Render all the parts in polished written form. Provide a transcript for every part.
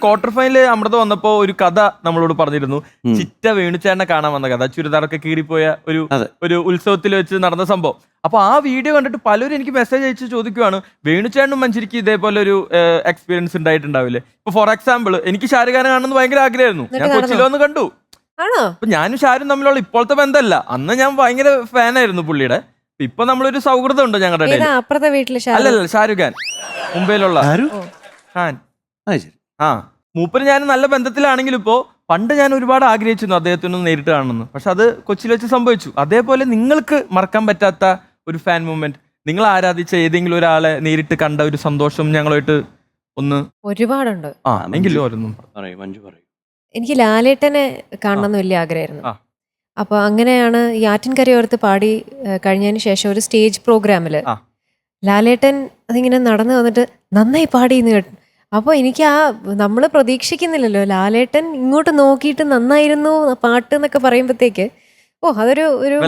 Quarter ഫൈനലിൽ അമൃത വന്നപ്പോ ഒരു കഥ നമ്മളോട് പറഞ്ഞിരുന്നു. ചിറ്റ വേണുചേട്ടനെ കാണാൻ വന്ന കഥ, ചുരിദാറൊക്കെ കീറിപ്പോയ ഒരു ഉത്സവത്തിൽ വെച്ച് നടന്ന സംഭവം. അപ്പൊ ആ വീഡിയോ കണ്ടിട്ട് പലരും എനിക്ക് മെസ്സേജ് അയച്ച് ചോദിക്കുവാണ്, വേണുചേട്ടനും മഞ്ജരിക്ക് ഇതേപോലെ ഒരു എക്സ്പീരിയൻസ് ഉണ്ടായിട്ടുണ്ടാവില്ലേ? ഇപ്പൊ ഫോർ എക്സാമ്പിൾ എനിക്ക് ഷാരൂഖ് ഖാനെ കാണുന്നത് ഭയങ്കര ആഗ്രഹമായിരുന്നു. ഞാൻ കൊച്ചിയിലോ ഒന്ന് കണ്ടു. അപ്പൊ ഞാനും ഷാരും തമ്മിലുള്ള ഇപ്പോഴത്തെ ബന്ധമല്ല, അന്ന് ഞാൻ ഭയങ്കര ഫാനായിരുന്നു പുള്ളിയുടെ. ഇപ്പൊ നമ്മളൊരു സൗഹൃദം ഉണ്ട് ഞങ്ങളുടെ അല്ലല്ല ഷാരൂഖ് ഖാൻ, മുംബൈയിലുള്ള ഖാൻ. ആ മൂപ്പര് ഞാൻ നല്ല ബന്ധത്തിലാണെങ്കിലും ഇപ്പോ പണ്ട് ഞാൻ ഒരുപാട് ആഗ്രഹിച്ചിരുന്നു അദ്ദേഹത്തിനൊന്ന് നേരിട്ട് കാണണമെന്ന്. പക്ഷെ അത് കൊച്ചിയിൽ വെച്ച് സംഭവിച്ചു. അതേപോലെ നിങ്ങൾക്ക് മറക്കാൻ പറ്റാത്ത ഒരു ഫാൻ മൂവ്മെന്റ്, നിങ്ങൾ ആരാധിച്ച ഏതെങ്കിലും ഒരാളെ നേരിട്ട് കണ്ട ഒരു സന്തോഷം ഞങ്ങളുമായിട്ട് ഒന്ന്? ഒരുപാടുണ്ട്. എങ്കിലും ഓരോന്നും എനിക്ക് ലാലേട്ടനെ കാണണമെന്ന് വലിയ ആഗ്രഹമായിരുന്നു. അപ്പോൾ അങ്ങനെയാണ് ഈ ആറ്റിൻകരയോർത്ത് പാടി കഴിഞ്ഞതിന് ശേഷം ഒരു സ്റ്റേജ് പ്രോഗ്രാമില് ലാലേട്ടൻ അതിങ്ങനെ നടന്നു വന്നിട്ട് നന്നായി പാടിയെന്ന് കേട്ടു. അപ്പോൾ എനിക്ക് നമ്മൾ പ്രതീക്ഷിക്കുന്നില്ലല്ലോ, ലാലേട്ടൻ ഇങ്ങോട്ട് നോക്കിയിട്ട് നന്നായിരുന്നു പാട്ട് എന്നൊക്കെ പറയുമ്പോഴത്തേക്ക് അതൊരു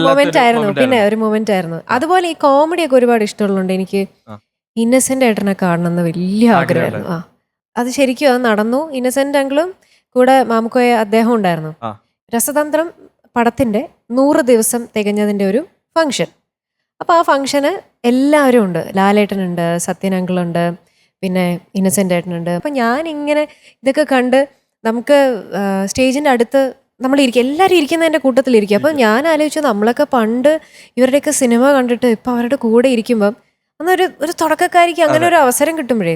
മൊമെന്റ് ആയിരുന്നു. പിന്നെ ഒരു മൊമെന്റ് ആയിരുന്നു. അതുപോലെ ഈ കോമഡിയൊക്കെ ഒരുപാട് ഇഷ്ടമുള്ളതുകൊണ്ട് എനിക്ക് ഇന്നസെന്റ് ഏട്ടനെ കാണണമെന്ന് വലിയ ആഗ്രഹമായിരുന്നു. അത് ശരിക്കും അത് നടന്നു. ഇന്നസെന്റ് അങ്കിളും കൂടെ മാമുക്കോയ അദ്ദേഹം ഉണ്ടായിരുന്നു. രസതന്ത്രം പടത്തിന്റെ 100 ദിവസം തികഞ്ഞതിന്റെ ഒരു ഫംഗ്ഷൻ. അപ്പോൾ ആ ഫംഗ്ഷന് എല്ലാവരും ഉണ്ട്. ലാലേട്ടനുണ്ട്, സത്യൻ അങ്കിളുണ്ട്, പിന്നെ ഇന്നസെന്റ് ഏട്ടനുണ്ട്. അപ്പം ഞാനിങ്ങനെ ഇതൊക്കെ കണ്ട് നമുക്ക് സ്റ്റേജിൻ്റെ അടുത്ത് നമ്മളിരിക്കും, എല്ലാവരും ഇരിക്കുന്നതിൻ്റെ കൂട്ടത്തിലിരിക്കും. അപ്പം ഞാൻ ആലോചിച്ചു, നമ്മളൊക്കെ പണ്ട് ഇവരുടെയൊക്കെ സിനിമ കണ്ടിട്ട് ഇപ്പം അവരുടെ കൂടെ ഇരിക്കുമ്പം അന്നൊരു തുടക്കക്കാരിക്ക് അങ്ങനെ ഒരു അവസരം കിട്ടുമ്പോഴേ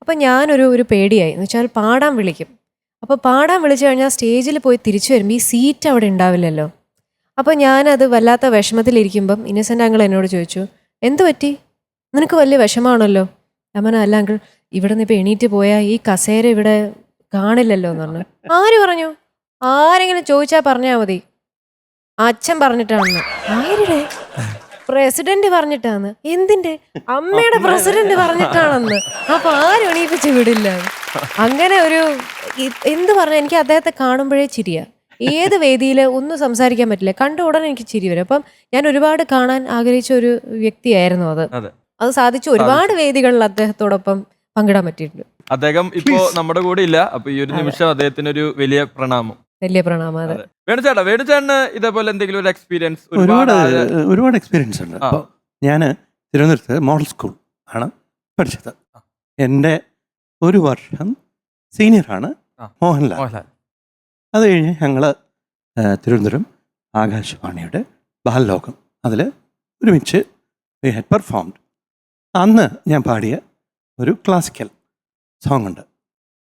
അപ്പം ഞാനൊരു പേടിയായി. എന്ന് വെച്ചാൽ പാടാൻ വിളിക്കും. അപ്പോൾ പാടാൻ വിളിച്ചു കഴിഞ്ഞാൽ സ്റ്റേജിൽ പോയി തിരിച്ചു വരുമ്പോൾ ഈ സീറ്റ് അവിടെ ഉണ്ടാവില്ലല്ലോ. അപ്പോൾ ഞാനത് വല്ലാത്ത വിഷമത്തിലിരിക്കുമ്പം ഇന്നസെന്റ് അങ്കിൾ എന്നോട് ചോദിച്ചു, എന്ത് പറ്റി, നിനക്ക് വലിയ വിഷമാണല്ലോ? അമ്മ അല്ല അങ്കിൾ, ഇവിടെ നിന്ന് ഇപ്പം എണീറ്റ് പോയാൽ ഈ കസേര ഇവിടെ കാണില്ലല്ലോ എന്ന് പറഞ്ഞു. ആര് പറഞ്ഞു? ആരെങ്കിലും ചോദിച്ചാൽ പറഞ്ഞാൽ മതി, അച്ഛൻ പറഞ്ഞിട്ടാണെന്ന്. ആരുടെ? പ്രസിഡന്റ് പറഞ്ഞിട്ടാന്ന്. എന്തിന്റെ? അമ്മയുടെ പ്രസിഡന്റ് പറഞ്ഞിട്ടാണെന്ന്. അപ്പൊ ആരും എണീപ്പിച്ച് വിടില്ല. അങ്ങനെ ഒരു എന്ത് പറഞ്ഞാൽ എനിക്ക് അദ്ദേഹത്തെ കാണുമ്പോഴേ ചിരിയാ. ഏത് വേദിയിൽ ഒന്നും സംസാരിക്കാൻ പറ്റില്ല, കണ്ട ഉടനെ എനിക്ക് ചിരി വരും. അപ്പം ഞാൻ ഒരുപാട് കാണാൻ ആഗ്രഹിച്ച ഒരു വ്യക്തിയായിരുന്നു അത് സാധിച്ചു. ഒരുപാട് വേദികളിൽ അദ്ദേഹത്തോടൊപ്പം പങ്കിടാൻ പറ്റിയിട്ടുണ്ട്. അദ്ദേഹം ഇപ്പോ നമ്മുടെ കൂടെ ഇല്ല. അപ്പൊ ഈ ഒരു നിമിഷം അദ്ദേഹത്തിന് ഒരു വലിയ പ്രണാമം. അതെ. വേണുചേട്ടന് ഇതേപോലെ എന്തെങ്കിലും ഒരു എക്സ്പീരിയൻസ്? ഒരുപാട് എക്സ്പീരിയൻസ് ഉണ്ട്. അപ്പോൾ ഞാൻ തിരുവനന്തപുരത്ത് മോഡൽ സ്കൂൾ ആണ് പഠിച്ചത്. എൻ്റെ ഒരു വർഷം സീനിയറാണ് മോഹൻലാൽ. അത് കഴിഞ്ഞ് ഞങ്ങൾ തിരുവനന്തപുരം ആകാശവാണിയുടെ ബാലലോകം അതിൽ ഒരുമിച്ച് വി ഹാഡ് പെർഫോംഡ്. അന്ന് ഞാൻ പാടിയ ഒരു ക്ലാസിക്കൽ സോങ് ഉണ്ട്,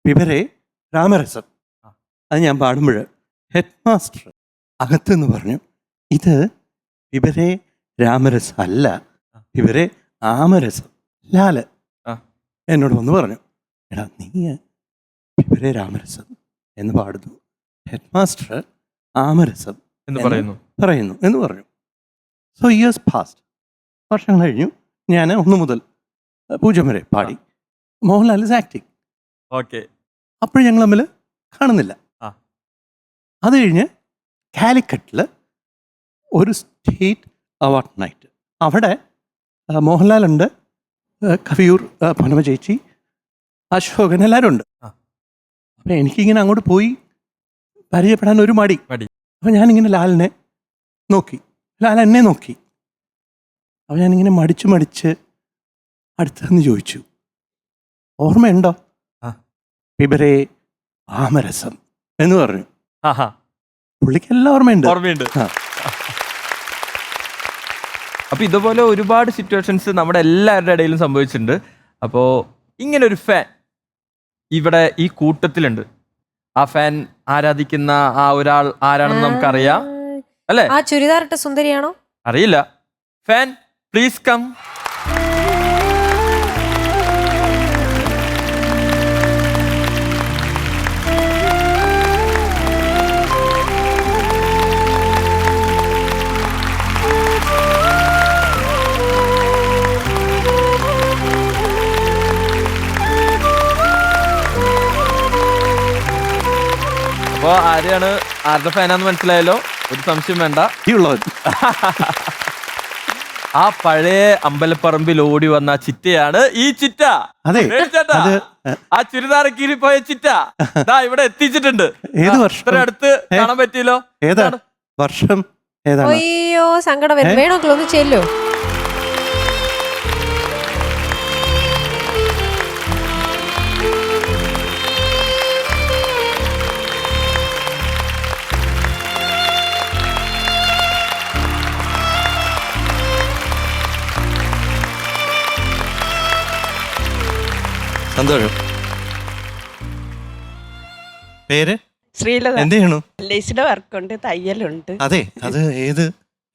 വിവരെ രാമരസം. അത് ഞാൻ പാടുമ്പോൾ ഹെഡ് മാസ്റ്റർ അകത്തുനിന്ന് പറഞ്ഞു, ഇത് വിവരെ രാമരസം അല്ല, വിവരെ ആമരസം. ലാല് എന്നോട് വന്ന് പറഞ്ഞു, എടാ നീ വിവരെ രാമരസം എന്ന് പാടുന്നു, ഹെഡ് മാസ്റ്റർ ആമരസം എന്ന് പറയുന്നു എന്ന് പറഞ്ഞു. സോ ഇയേഴ്സ് പാസ്റ്റ്, വർഷം കഴിഞ്ഞു. ഞാൻ 1 മുതൽ 0 വരെ പാടി. Mohanlal is acting. അപ്പോഴും ഞങ്ങൾ തമ്മിൽ കാണുന്നില്ല. അത് കഴിഞ്ഞ് കാലിക്കറ്റിൽ ഒരു സ്റ്റേറ്റ് അവാർഡ് നൈറ്റ്, അവിടെ മോഹൻലാലുണ്ട്, കവിയൂർ പൊന്നമ്മ ചേച്ചി, അശോകൻ, എല്ലാവരും ഉണ്ട്. അപ്പം എനിക്കിങ്ങനെ അങ്ങോട്ട് പോയി പരിചയപ്പെടാൻ ഒരു മടി. അപ്പം ഞാനിങ്ങനെ ലാലിനെ നോക്കി, ലാൽ എന്നെ നോക്കി. അപ്പം ഞാനിങ്ങനെ മടിച്ച് അടുത്തെന്ന് ചോദിച്ചു, ഓർമ്മയുണ്ടോ പിബരേ ആമരസം എന്ന് പറഞ്ഞു. പുള്ളിക്ക് എല്ലാം ഓർമ്മയുണ്ട്. അപ്പൊ ഇതുപോലെ ഒരുപാട് സിറ്റുവേഷൻസ് നമ്മുടെ എല്ലാവരുടെ ഇടയിലും സംഭവിച്ചിട്ടുണ്ട്. അപ്പോ ഇങ്ങനെ ഒരു ഫാൻ ഇവിടെ ഈ കൂട്ടത്തിലുണ്ട്. ആ ഫാൻ ആരാധിക്കുന്ന ആ ഒരാൾ ആരാണെന്ന് നമുക്കറിയാം അല്ലേ? ആ ചുരിദാറിട്ട സുന്ദരിയാണോ? അറിയില്ല. Fan please come. അപ്പോൾ ആരുടെ ഫാനാന്ന് മനസ്സിലായല്ലോ, ഒരു സംശയം വേണ്ട. ആ പഴയ അമ്പലപ്പറമ്പിൽ ഓടി വന്ന ആ ചിറ്റയാണ് ഈ ചിറ്റ. അതെ, ചേട്ടാ ആ ചുരിദാർ കീറിപ്പോയ ചിറ്റ ദാ ഇവിടെ എത്തിച്ചിട്ടുണ്ട്. ഏത് വർഷം? ഇത്ര അടുത്ത് കാണാൻ പറ്റിയല്ലോ. ഏതാണ് വർഷം? ഏതാണ്? അയ്യോ സങ്കടം വരും. വേണമെങ്കിൽ ഒന്ന് ചെല്ലോ. സന്തോഷം. പേര്? ശ്രീലത. എന്ത് ചെയ്യണു? ലേസിയുടെ വർക്കുണ്ട്, തയ്യലുണ്ട്. അതെ, അത് ഏത്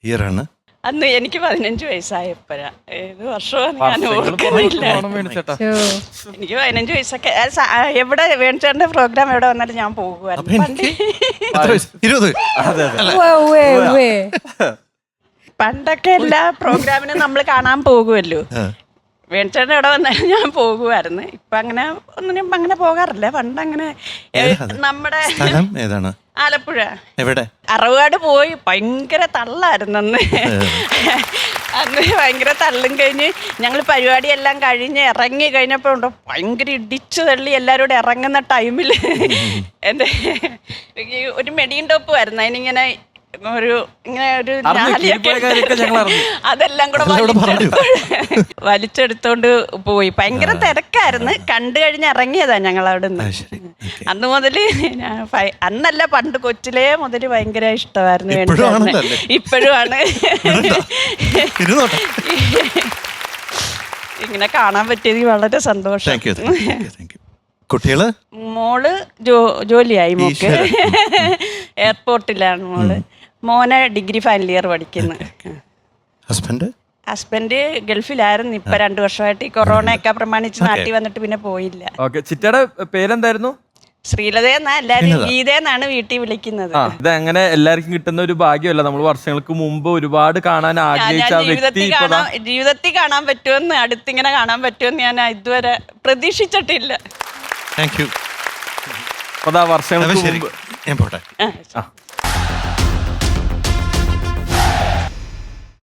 ഇയർ ആണ്? അന്ന് എനിക്ക് 15 വയസ്സായപ്പോഴാ. ഏത് വർഷമാണ് ഞാൻ ഓർക്കുന്നില്ല. എനിക്ക് 15 വയസ്സൊക്കെ എവിടെ വേണിച്ചേട്ടന്റെ പ്രോഗ്രാം എവിടെ വന്നാലും ഞാൻ പോകുമായിരുന്നു. പണ്ടൊക്കെ എല്ലാ പ്രോഗ്രാമിനും നമ്മൾ കാണാൻ പോകുമല്ലോ. വേണിച്ചേട്ടൻ എവിടെ വന്നാലും ഞാൻ പോകുമായിരുന്നു. ഇപ്പൊ അങ്ങനെ ഒന്നിനും അങ്ങനെ പോകാറില്ല. പണ്ടങ്ങനെ നമ്മുടെ ഏതാണ്? ആലപ്പുഴ. എവിടെ? അറവാട് പോയി. ഭയങ്കര തള്ളായിരുന്നു അന്ന്. അന്ന് ഭയങ്കര തള്ളും കഴിഞ്ഞ് ഞങ്ങൾ പരിപാടിയെല്ലാം കഴിഞ്ഞ് ഇറങ്ങി കഴിഞ്ഞപ്പോൾ ഉണ്ടോ ഭയങ്കര ഇടിച്ചു തള്ളി എല്ലാവരോടും ഇറങ്ങുന്ന ടൈമിൽ എൻ്റെ ഒരു മെഡിയും ടോപ്പ് ആയിരുന്നു. അതിനിങ്ങനെ ഒരു ഇങ്ങനെ ഒരു അതെല്ലാം കൂടെ വലിച്ചെടുത്തോണ്ട് പോയി. ഭയങ്കര തിരക്കായിരുന്നു. കണ്ടു കഴിഞ്ഞ് ഇറങ്ങിയതാ ഞങ്ങൾ അവിടെ നിന്ന്. അന്ന് മുതല് അന്നല്ല, പണ്ട് കൊച്ചിലേ മുതല് ഭയങ്കര ഇഷ്ടമായിരുന്നു. ഇപ്പോഴും ആണ്. ഇങ്ങനെ കാണാൻ പറ്റിയത് വളരെ സന്തോഷം. കുട്ടികള്? മോള് ജോലിയായി. മോക്ക് എയർപോർട്ടിലാണ് മോള്. മോനെ ഡിഗ്രി ഫൈനൽ ഇയർ പഠിക്കുന്നു. ഹസ്ബൻഡ് ഗൾഫിലായിരുന്നു. ഇപ്പൊ 2 വർഷമായിട്ട് ഈ കൊറോണയൊക്കെ പ്രമാണിച്ച് നാട്ടിൽ വന്നിട്ട് പിന്നെ പോയില്ല. ചിറ്റയുടെ പേരെന്തായിരുന്നു? ശ്രീലതയെന്നാ എല്ലാരും ഗീതയെന്നാണ് വീട്ടിൽ വിളിക്കുന്നത്. ഇത് അങ്ങനെ എല്ലാവർക്കും കിട്ടുന്ന ഒരു ഭാഗ്യമല്ല. നമ്മൾ വർഷങ്ങൾക്ക് മുമ്പ് ഒരുപാട് കാണാൻ ആഗ്രഹിച്ച ജീവിതത്തിൽ കാണാൻ പറ്റുമെന്ന്, അടുത്തിങ്ങനെ കാണാൻ പറ്റുമെന്ന് ഞാൻ ഇതുവരെ പ്രതീക്ഷിച്ചിട്ടില്ല. വർഷങ്ങൾക്ക് മുമ്പ്